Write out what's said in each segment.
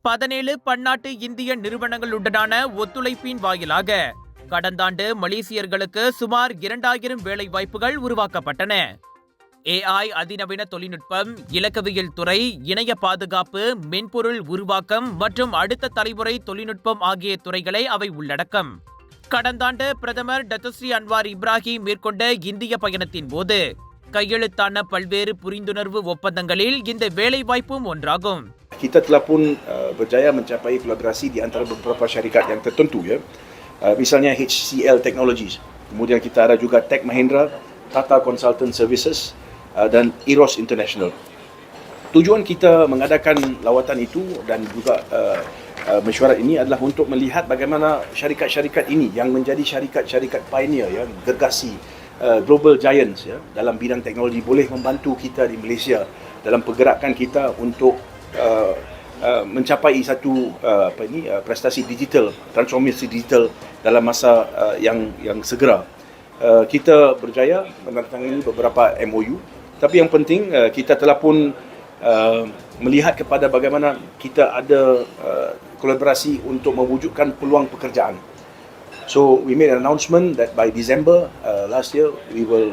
17 பன்னாட்டு இந்திய நிறுவனங்களுடனான ஒத்துழைப்பின் வாயிலாக கடந்த ஆண்டு மலேசியர்களுக்கு சுமார் 2000 வேலை வாய்ப்புகள் உருவாக்கப்பட்டன. AI அதிநவீன தொழில்நுட்பம், இலக்கவியல் துறை, இணைய பாதுகாப்பு, மென்பொருள் உருவாக்கம் மற்றும் அடுத்த தலைமுறை தொழில்நுட்பம் ஆகிய துறைகளை அவை உள்ளடக்கம். கடந்த ஆண்டு பிரதமர் டத்தஸ்ரீ அன்வார் இப்ராஹிம் மேற்கொண்ட இந்திய பயணத்தின் போது கையெழுத்தான பல்வேறு புரிந்துணர்வு ஒப்பந்தங்களில் இந்த வேலைவாய்ப்பும் ஒன்றாகும். Kita telah pun berjaya mencapai kolaborasi di antara beberapa syarikat yang tertentu, ya. Misalnya HCL Technologies, kemudian kita ada juga Tech Mahindra, Tata Consultant Services dan Eros International. Tujuan kita mengadakan lawatan itu dan juga mesyuarat ini adalah untuk melihat bagaimana syarikat-syarikat ini yang menjadi syarikat-syarikat pioneer, ya, gergasi, global giants, ya, dalam bidang teknologi boleh membantu kita di Malaysia dalam pergerakan kita untuk mencapai satu prestasi digital, transformasi digital dalam masa yang segera. Kita berjaya menandatangani beberapa MOU, tapi yang penting kita telah pun melihat kepada bagaimana kita ada kolaborasi untuk mewujudkan peluang pekerjaan. So we made an announcement that by December last year we will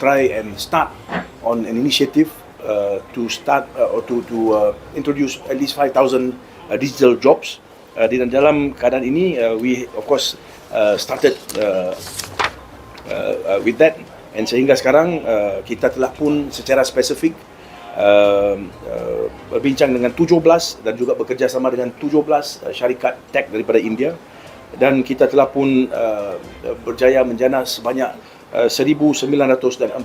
try and start on an initiative to start or to introduce at least 5,000 digital jobs. Di dalam keadaan ini we of course started with that, and sehingga sekarang kita telah pun secara spesifik berbincang dengan 17 dan juga bekerjasama dengan 17 syarikat tech daripada India, dan kita telah pun berjaya menjana sebanyak 1,943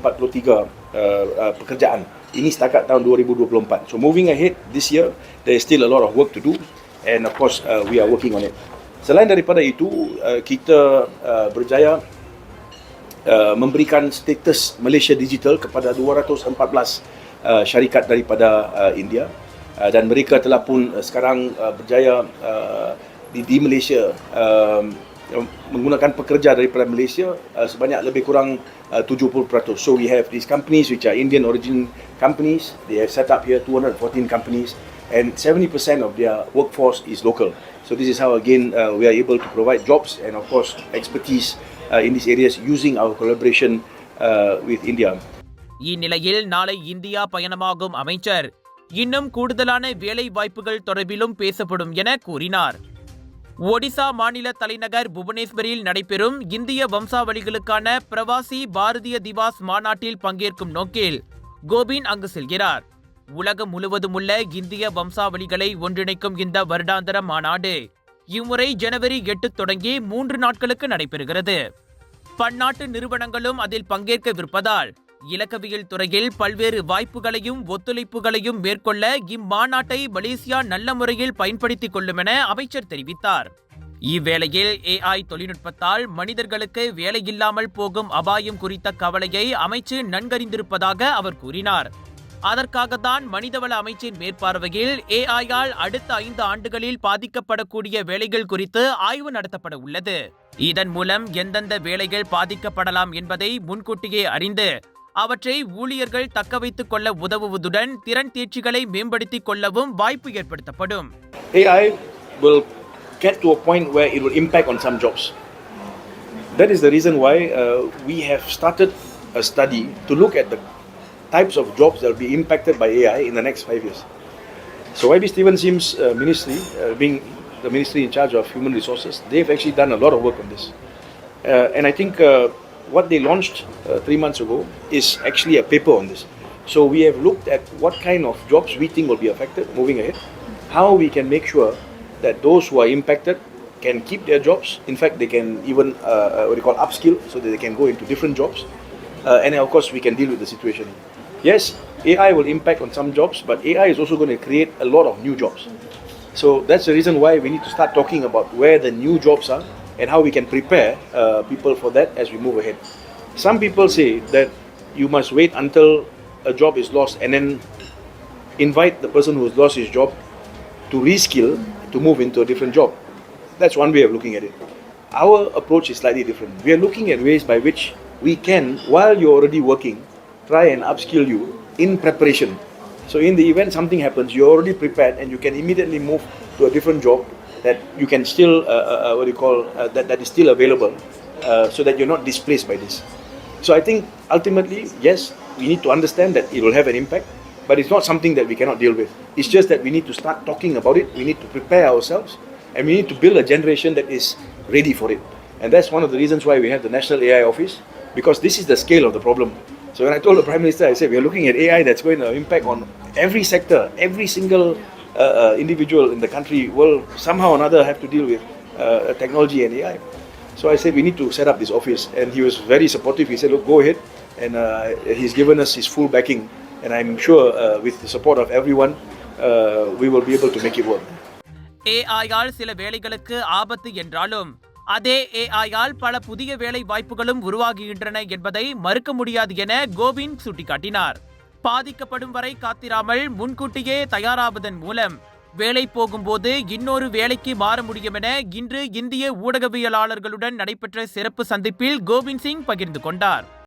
pekerjaan. Ini setakat tahun 2024. So moving ahead this year, there is still a lot of work to do, and of course we are working on it. Selain daripada itu, kita berjaya memberikan status Malaysia Digital kepada 214 syarikat daripada India, dan mereka telah pun sekarang berjaya di Malaysia menggunakan pekerja daripada Malaysia sebanyak lebih kurang 70%. So we have these companies which are Indian origin companies. They have set up here 214 companies, and 70% of their workforce is local. So this is how again we are able to provide jobs and of course expertise in these areas using our collaboration with India. இந்நிலையில் நாளை India பயணமாகும் அமைச்சர் இன்னும் கூடுதலான வேலை வாய்ப்புகள் தொடர்பிலும் பேசப்படும் என கூறினார். ஒடிசா மாநில தலைநகர் புவனேஸ்வரில் நடைபெறும் இந்திய வம்சாவளிகளுக்கான பிரவாசி பாரதிய திவாஸ் மாநாட்டில் பங்கேற்கும் நோக்கில் கோபிந்த் அங்கு செல்கிறார். உலகம் முழுவதும் உள்ள இந்திய வம்சாவளிகளை ஒன்றிணைக்கும் இந்த வருடாந்திர மாநாடு இம்முறை ஜனவரி 8 தொடங்கி 3 நாட்களுக்கு நடைபெறுகிறது. பன்னாட்டு நிறுவனங்களும் அதில் பங்கேற்கவிருப்பதால் இலக்கவியல் துறையில் பல்வேறு வாய்ப்புகளையும் ஒத்துழைப்புகளையும் மேற்கொள்ள இம்மாநாட்டை மலேசியா நல்ல முறையில் பயன்படுத்திக் கொள்ளும் என அமைச்சர் தெரிவித்தார். இவ்வேளையில் AI தொழில்நுட்பத்தால் மனிதர்களுக்கு வேலையில்லாமல் போகும் அபாயம் குறித்த கவலையை அமைச்சு நன்கறிந்திருப்பதாக அவர் கூறினார். அதற்காகத்தான் மனிதவள அமைச்சின் மேற்பார்வையில் AI-ஆல் அடுத்த 5 ஆண்டுகளில் பாதிக்கப்படக்கூடிய வேலைகள் குறித்து ஆய்வு நடத்தப்பட உள்ளது. இதன் மூலம் எந்தெந்த வேலைகள் பாதிக்கப்படலாம் என்பதை முன்கூட்டியே அறிந்து அவற்றை ஊழியர்கள் தக்க வைத்துக் கொள்ள உதவுவதுடன் திறன் தேர்ச்சிகளை மேம்படுத்திக் கொள்ளவும் வாய்ப்பு ஏற்படுத்தப்படும். AI will get to a point where it will impact on some jobs. That is the reason why we have started a study to look at the types of jobs that will be impacted by AI in the next 5 years. So YB Steven Sim's ministry, being the ministry in charge of human resources, they've actually done a lot of work on this. And I think what they launched 3 months ago is actually a paper on this. So we have looked at what kind of jobs we think will be affected moving ahead, how we can make sure that those who are impacted can keep their jobs. In fact, they can even what we call upskill, so that they can go into different jobs. And of course, we can deal with the situation. Yes, AI will impact on some jobs, but AI is also going to create a lot of new jobs. So that's the reason why we need to start talking about where the new jobs are and how we can prepare people for that as we move ahead. Some people say that you must wait until a job is lost and then invite the person who has lost his job to reskill to move into a different job. That's one way of looking at it. Our approach is slightly different. We are looking at ways by which we can, while you're already working, try and upskill you in preparation So in the event something happens, you're already prepared and you can immediately move to a different job that you can still, that is still available, so that you're not displaced by this. So I think ultimately, yes, we need to understand that it will have an impact, but it's not something that we cannot deal with. It's just that we need to start talking about it, we need to prepare ourselves, and we need to build a generation that is ready for it. And that's one of the reasons why we have the National AI Office, because this is the scale of the problem. So when I told the Prime Minister, I said, we are looking at AI that's going to impact on every sector, every single individual in the country will somehow or another have to deal with technology and AI. So I said, we need to set up this office. And he was very supportive. He said, look, go ahead. And he's given us his full backing. And I'm sure with the support of everyone, we will be able to make it work. ஏஐயால் சில வேலைகளுக்கு ஆபத்து என்றாலும் அதே ஏஐயால் பல புதிய வேலை வாய்ப்புகளும் உருவாகுகின்றன என்பதை மறுக்க முடியாது என கோவிந்த் சுட்டிக்காட்டினார். பாதிக்கப்படும் வரை காத்திராமல் முன்கூட்டியே தயாராவதன் மூலம் வேலை போகும்போது இன்னொரு வேலைக்கு மாற முடியும் என இன்று இந்திய ஊடகவியலாளர்களுடன் நடைபெற்ற சிறப்பு சந்திப்பில் கோபிந்த் சிங் பகிர்ந்து கொண்டார்.